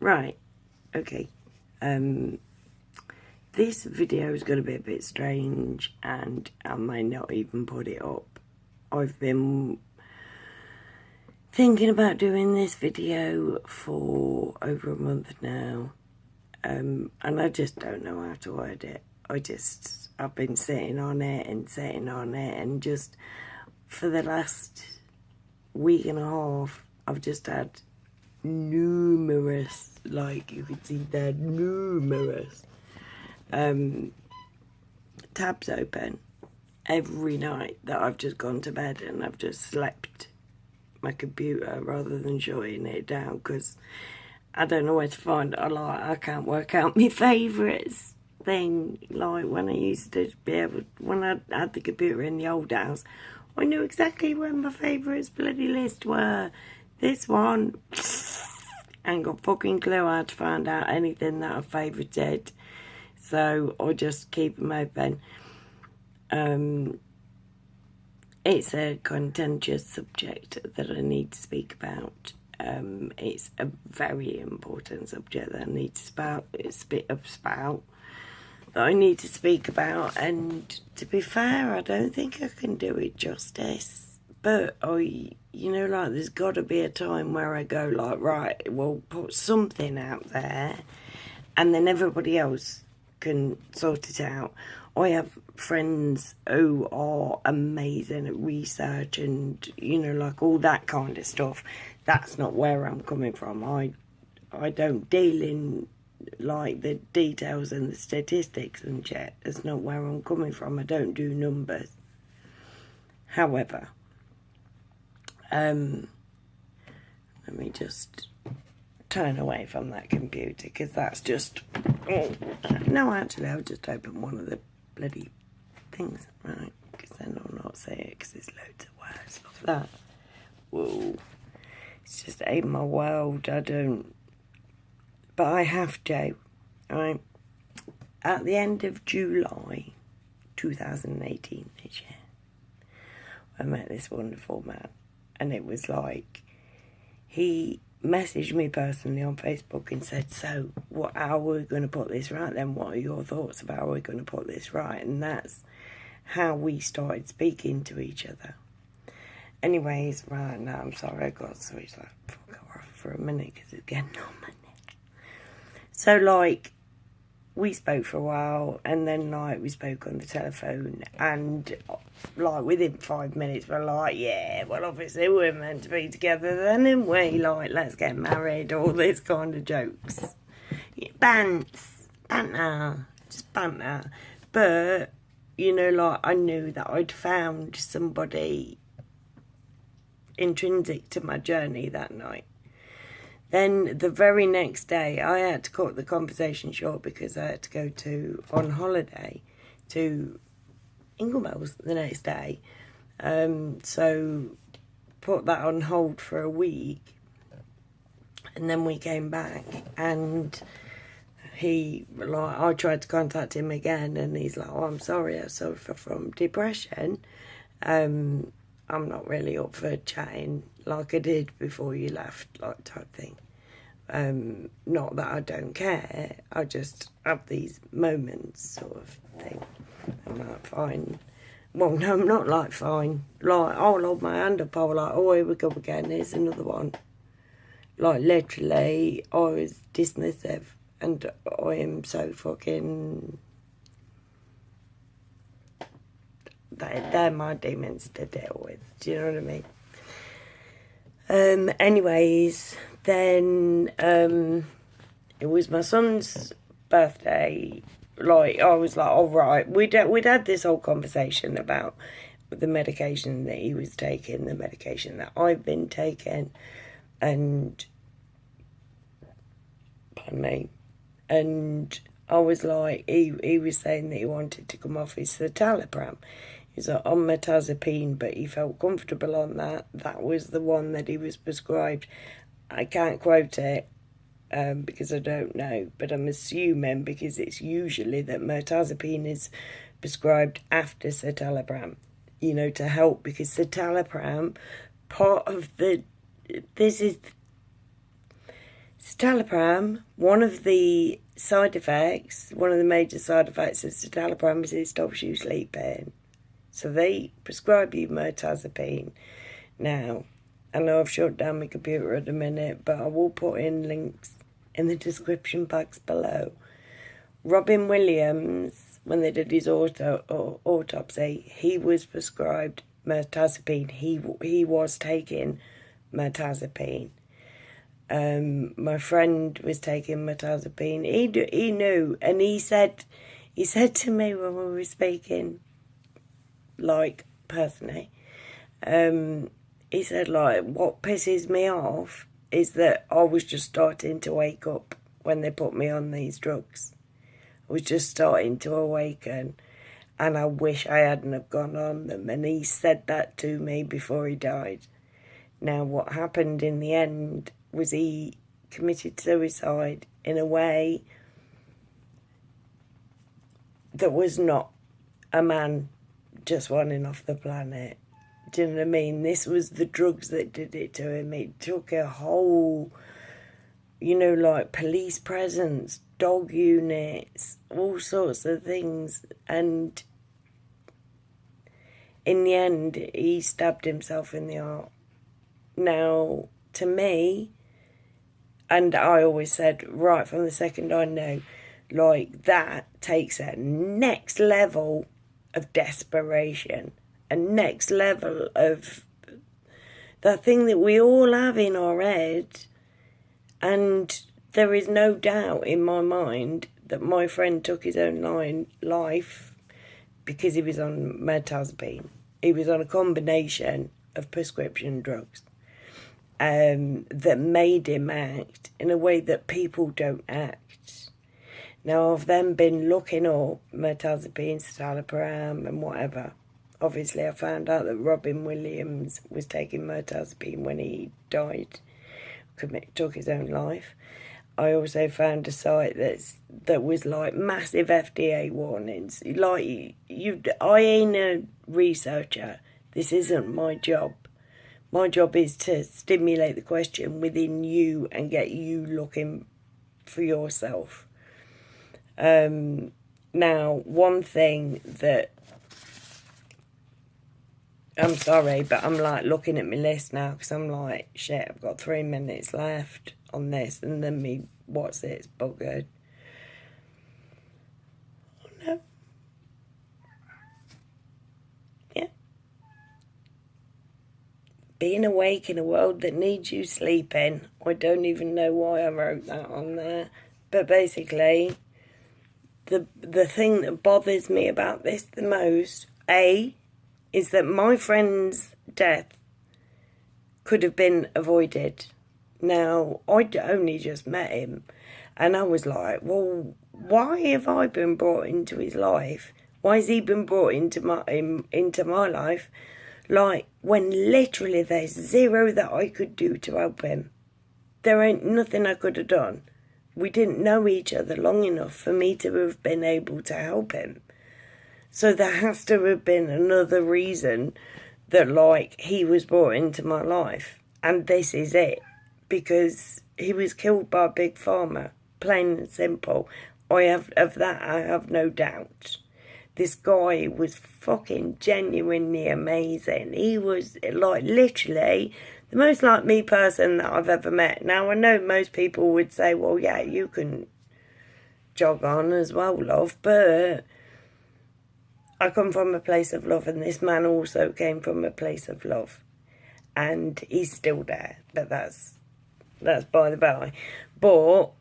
Right, okay. This video is going to be a bit strange and I may not even put it up. I've been thinking about doing this video for over a month now, and I just don't know how to word it. I've been sitting on it and just for the last week and a half I've just had numerous, like you could see there, numerous tabs open every night that I've just gone to bed, and I've just slept my computer rather than shutting it down because I don't know where to find it. I can't work out my favourites thing. Like when I used to be able, when I had the computer in the old house, I knew exactly where my favourites bloody list were. This one, ain't got fucking clue how to find out anything that I favoured. So I just keep them open. It's a contentious subject that I need to speak about. It's a very important subject that I need to spout. It's a bit of spout that I need to speak about, and to be fair, I don't think I can do it justice. But there's got to be a time where I go like, right, we'll put something out there, and then everybody else can sort it out. I have friends who are amazing at research and, all that kind of stuff. That's not where I'm coming from. I don't deal in, the details and the statistics and shit. That's not where I'm coming from. I don't do numbers. However, let me just turn away from that computer because that's just... No, actually, I'll just open one of the bloody things, right? Because then I'll not say it because there's loads of words like that. Whoa. It's just ain't my world. I don't... But I have to, right? At the end of July 2018 this year, I met this wonderful man. And it was like, he messaged me personally on Facebook and said, so how are we going to put this right then? What are your thoughts about how we're going to put this right? And that's how we started speaking to each other. Anyways, right now, I'm sorry I got switched that fuck off for a minute because it's getting on my neck. So, we spoke for a while, and then, we spoke on the telephone, and, within 5 minutes, we're like, yeah, well, obviously we're meant to be together then, and we, let's get married, all this kind of jokes. Banter, just banter. But, I knew that I'd found somebody intrinsic to my journey that night. Then the very next day, I had to cut the conversation short because I had to go on holiday to Inglemells the next day. So put that on hold for a week. And then we came back and I tried to contact him again and he's like, oh, I'm sorry, I suffer from depression. I'm not really up for chatting like I did before you left, type thing. Not that I don't care, I just have these moments sort of thing. I'm fine. Well, no, I'm not fine. I'll hold my hand up, I'll oh, here we go again, here's another one. Literally, I was dismissive and I am so fucking... They're my demons to deal with, do you know what I mean? Anyways, then it was my son's birthday. I was like, all right, we'd had this whole conversation about the medication that he was taking, the medication that I've been taking, and pardon me, and I was like, he was saying that he wanted to come off his citalopram. He's on metazapine, but he felt comfortable on that. That was the one that he was prescribed. I can't quote it because I don't know, but I'm assuming because it's usually that metazapine is prescribed after citalopram, to help, because citalopram, part of the... Citalopram, one of the major side effects of citalopram is it stops you sleeping. So they prescribe you mirtazapine. Now, I know I've shut down my computer at the minute, but I will put in links in the description box below. Robin Williams, when they did his autopsy, he was prescribed mirtazapine. He was taking mirtazapine. My friend was taking mirtazapine. He knew, and he said to me when we were speaking, like, personally, he said, like, what pisses me off is that I was just starting to wake up when they put me on these drugs. I was just starting to awaken, and I wish I hadn't have gone on them. And he said that to me before he died. Now, what happened in the end was he committed suicide in a way that was not a man just running off the planet. Do you know what I mean? This was the drugs that did it to him. It took a whole, like police presence, dog units, all sorts of things. And in the end, he stabbed himself in the heart. Now, to me, and I always said right from the second I knew, like, that takes a next level of desperation, a next level of that thing that we all have in our head. And there is no doubt in my mind that my friend took his own life because he was on mirtazapine. He was on a combination of prescription drugs that made him act in a way that people don't act. Now, I've then been looking up mirtazapine, citalopram, and whatever. Obviously, I found out that Robin Williams was taking mirtazapine when he died, took his own life. I also found a site that was like massive FDA warnings. Like, I ain't a researcher. This isn't my job. My job is to stimulate the question within you and get you looking for yourself. Now, one thing that, I'm sorry, but I'm like looking at my list now because I'm like, shit, I've got 3 minutes left on this, and then what's it's buggered. Oh no. Yeah. Being awake in a world that needs you sleeping. I don't even know why I wrote that on there. But basically, the thing that bothers me about this the most, is that my friend's death could have been avoided. Now, I'd only just met him, and I was like, well, why have I been brought into his life? Why has he been brought into my life? Like, when literally there's zero that I could do to help him. There ain't nothing I could have done. We didn't know each other long enough for me to have been able to help him. So there has to have been another reason that, like, he was brought into my life. And this is it. Because he was killed by a big pharma. Plain and simple. I have no doubt. This guy was fucking genuinely amazing. He was, like, literally the most like me person that I've ever met. Now, I know most people would say, well, yeah, you can jog on as well, love, but I come from a place of love, and this man also came from a place of love. And he's still there, but that's by the by. But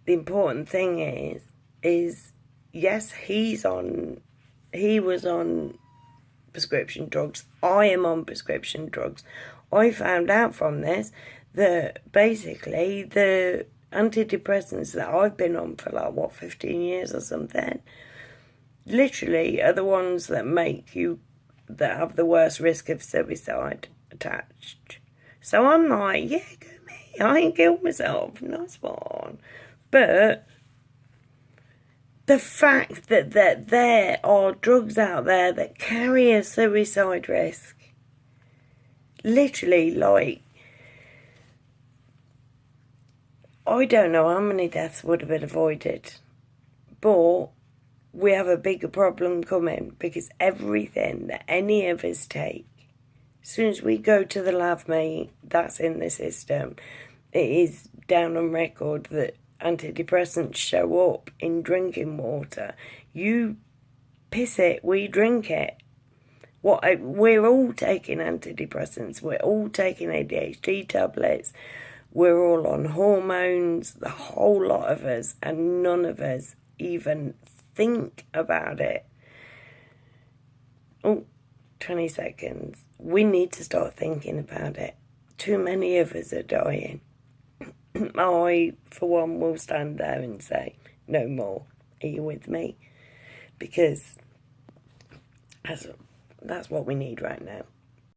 the important thing is yes, he was on prescription drugs. I am on prescription drugs. I found out from this that basically the antidepressants that I've been on for 15 years or something, literally are the ones that that have the worst risk of suicide attached. So I'm like, yeah, go me. I ain't killed myself. Nice one. But the fact that there are drugs out there that carry a suicide risk, literally, like, I don't know how many deaths would have been avoided, but we have a bigger problem coming, because everything that any of us take, as soon as we go to the lab, mate, that's in the system. It is down on record that antidepressants show up in drinking water. You piss it, we drink it. We're all taking antidepressants. We're all taking ADHD tablets. We're all on hormones, the whole lot of us, and none of us even think about it. 20 seconds. We need to start thinking about it. Too many of us are dying. I, for one, will stand there and say, no more. Are you with me? Because that's what we need right now.